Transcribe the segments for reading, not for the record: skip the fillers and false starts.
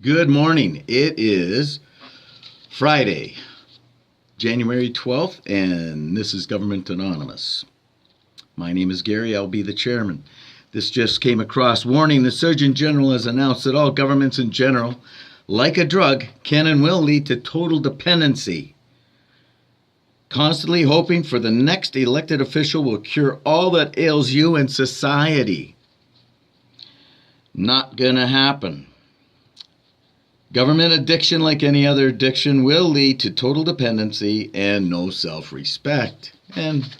Good morning. It is Friday, January 12th, and this is Government Anonymous. My name is Gary. I'll be the chairman. This just came across. Warning, the Surgeon General has announced that all governments in general, like a drug, can and will lead to total dependency. Constantly hoping for the next elected official will cure all that ails you and society. Not gonna happen. Government addiction, like any other addiction, will lead to total dependency and no self-respect. And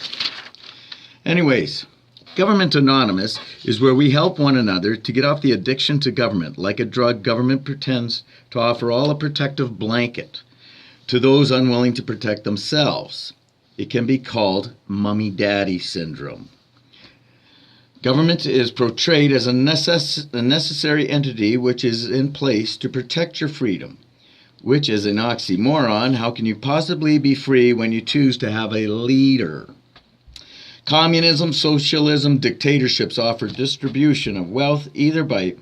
anyways, Government Anonymous is where we help one another to get off the addiction to government. Like a drug, government pretends to offer all a protective blanket to those unwilling to protect themselves. It can be called mummy-daddy syndrome. Government is portrayed as a necessary entity which is in place to protect your freedom, which is an oxymoron. How can you possibly be free when you choose to have a leader? Communism, socialism, dictatorships offer distribution of wealth either by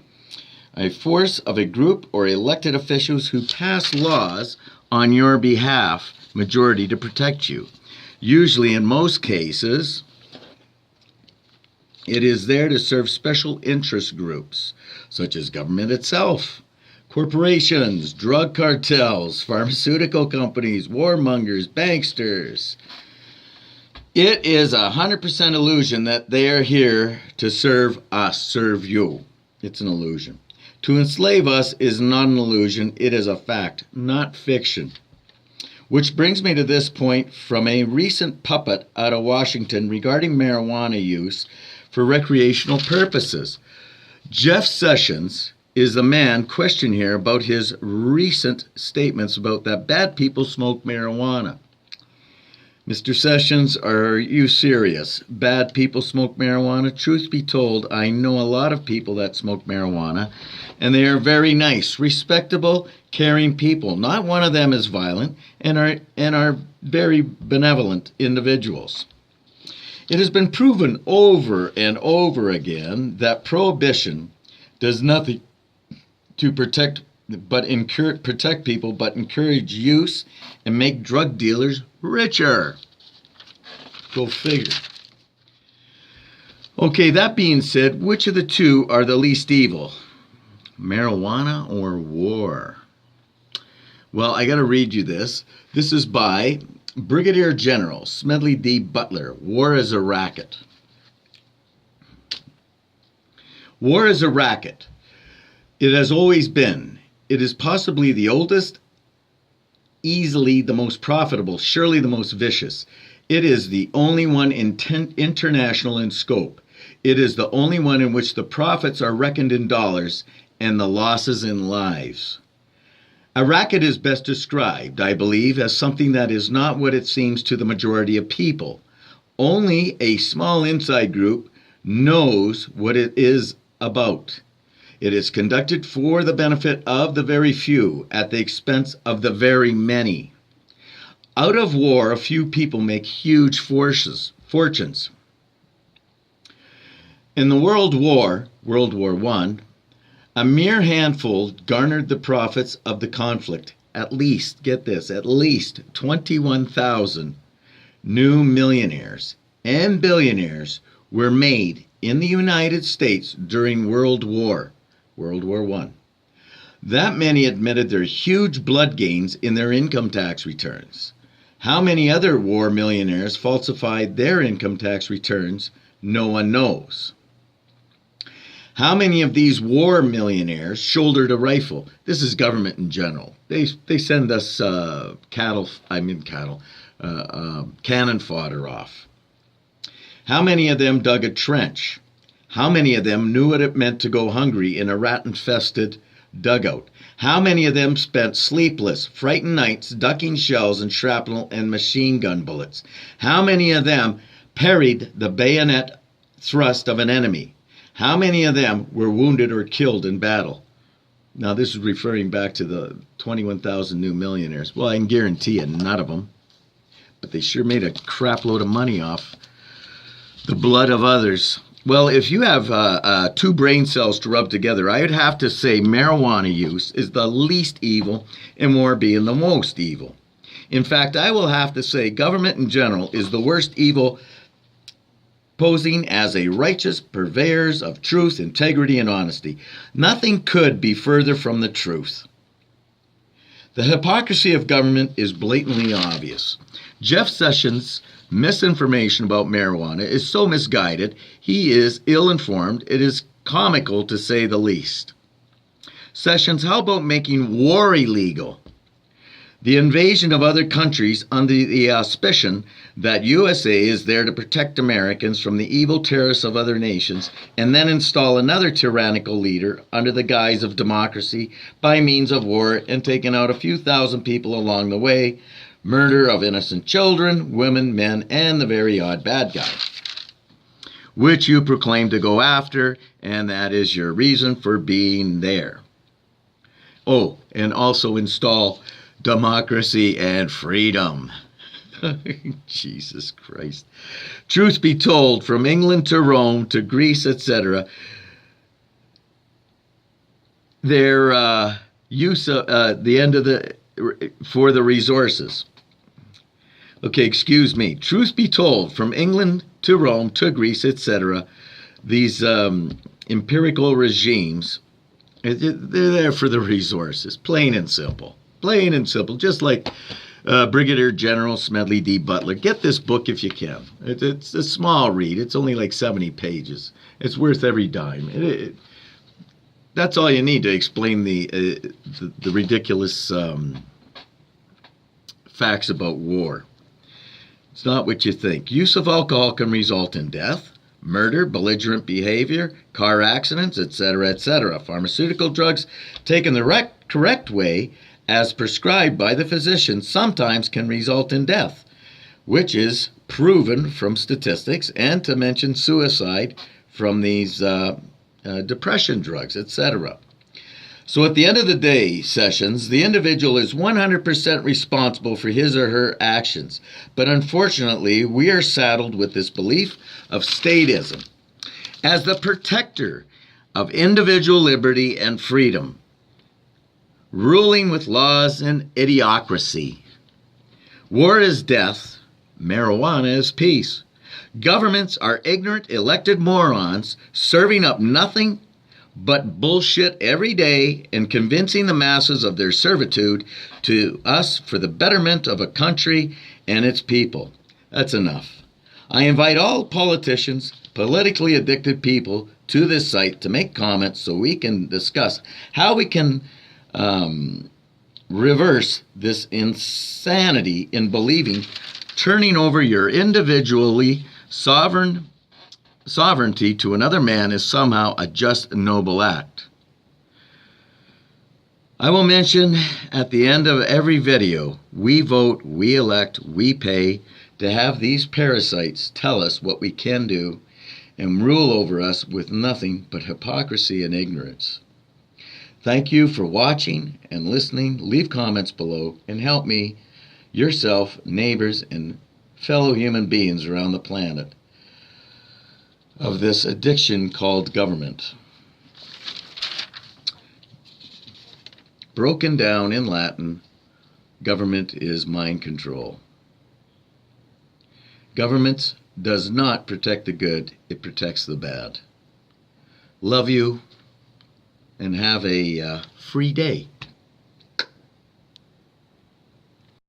a force of a group or elected officials who pass laws on your behalf, majority to protect you. Usually, in most cases, it is there to serve special interest groups, such as government itself, corporations, drug cartels, pharmaceutical companies, warmongers, banksters. It is 100% illusion that they are here to serve us, serve you. It's an illusion. To enslave us is not an illusion. It is a fact, not fiction. Which brings me to this point from a recent puppet out of Washington regarding marijuana use for recreational purposes. Jeff Sessions is the man questioned here about his recent statements about that bad people smoke marijuana. Mr. Sessions, are you serious? Bad people smoke marijuana? Truth be told, I know a lot of people that smoke marijuana, and they are very nice, respectable, caring people. Not one of them is violent and are very benevolent individuals. It has been proven over and over again that prohibition does nothing to protect people, but encourage use and make drug dealers richer. Go figure. Okay, that being said, which of the two are the least evil? Marijuana or war? Well, I got to read you this. This is by Brigadier General Smedley D. Butler. War is a racket. War is a racket. It has always been. It is possibly the oldest, easily the most profitable, surely the most vicious. It is the only one international in scope. It is the only one in which the profits are reckoned in dollars and the losses in lives. A racket is best described, I believe, as something that is not what it seems to the majority of people. Only a small inside group knows what it is about. It is conducted for the benefit of the very few at the expense of the very many. Out of war, a few people make huge fortunes. In the World War I, a mere handful garnered the profits of the conflict. At least, get this, at least 21,000 new millionaires and billionaires were made in the United States during World War I. That many admitted their huge blood gains in their income tax returns. How many other war millionaires falsified their income tax returns? No one knows. How many of these war millionaires shouldered a rifle? This is government in general. They send us cannon fodder off. How many of them dug a trench? How many of them knew what it meant to go hungry in a rat-infested dugout? How many of them spent sleepless, frightened nights ducking shells and shrapnel and machine gun bullets? How many of them parried the bayonet thrust of an enemy? How many of them were wounded or killed in battle? Now, this is referring back to the 21,000 new millionaires. Well, I can guarantee you, none of them. But they sure made a crap load of money off the blood of others. Well, if you have two brain cells to rub together, I would have to say marijuana use is the least evil and war being the most evil. In fact, I will have to say government in general is the worst evil, posing as a righteous purveyors of truth, integrity, and honesty. Nothing could be further from the truth. The hypocrisy of government is blatantly obvious. Jeff Sessions' misinformation about marijuana is so misguided, he is ill-informed. It is comical to say the least. Sessions, how about making war illegal? The invasion of other countries under the auspicion that USA is there to protect Americans from the evil terrorists of other nations, and then install another tyrannical leader under the guise of democracy by means of war, and taking out a few thousand people along the way, murder of innocent children, women, men, and the very odd bad guy, which you proclaim to go after, and that is your reason for being there. Oh, and also install democracy and freedom. Jesus Christ. Truth be told, from England to Rome to Greece, etc., their use of the end of the for the resources. Okay, excuse me. Truth be told, from England to Rome to Greece, etc., these empirical regimes, they're there for the resources, plain and simple. Plain and simple, just like Brigadier General Smedley D. Butler. Get this book if you can. It's a small read. It's only like 70 pages. It's worth every dime. That's all you need to explain the ridiculous facts about war. It's not what you think. Use of alcohol can result in death, murder, belligerent behavior, car accidents, etc., etc. Pharmaceutical drugs taken the correct way, as prescribed by the physician, sometimes can result in death, which is proven from statistics, and to mention suicide from these depression drugs, etc. So at the end of the day, Sessions, the individual is 100% responsible for his or her actions. But unfortunately, we are saddled with this belief of statism as the protector of individual liberty and freedom, ruling with laws and idiocracy. War is death, marijuana is peace. Governments are ignorant, elected morons serving up nothing but bullshit every day and convincing the masses of their servitude to us for the betterment of a country and its people. That's enough. I invite all politicians, politically addicted people to this site to make comments so we can discuss how we can reverse this insanity in believing turning over your individually sovereignty to another man is somehow a just and noble act. I will mention at the end of every video, we vote, we elect, we pay to have these parasites tell us what we can do and rule over us with nothing but hypocrisy and ignorance. Thank you for watching and listening. Leave comments below and help me, yourself, neighbors, and fellow human beings around the planet of this addiction called government. Broken down in Latin, government is mind control. Government does not protect the good, it protects the bad. Love you, and have a free day.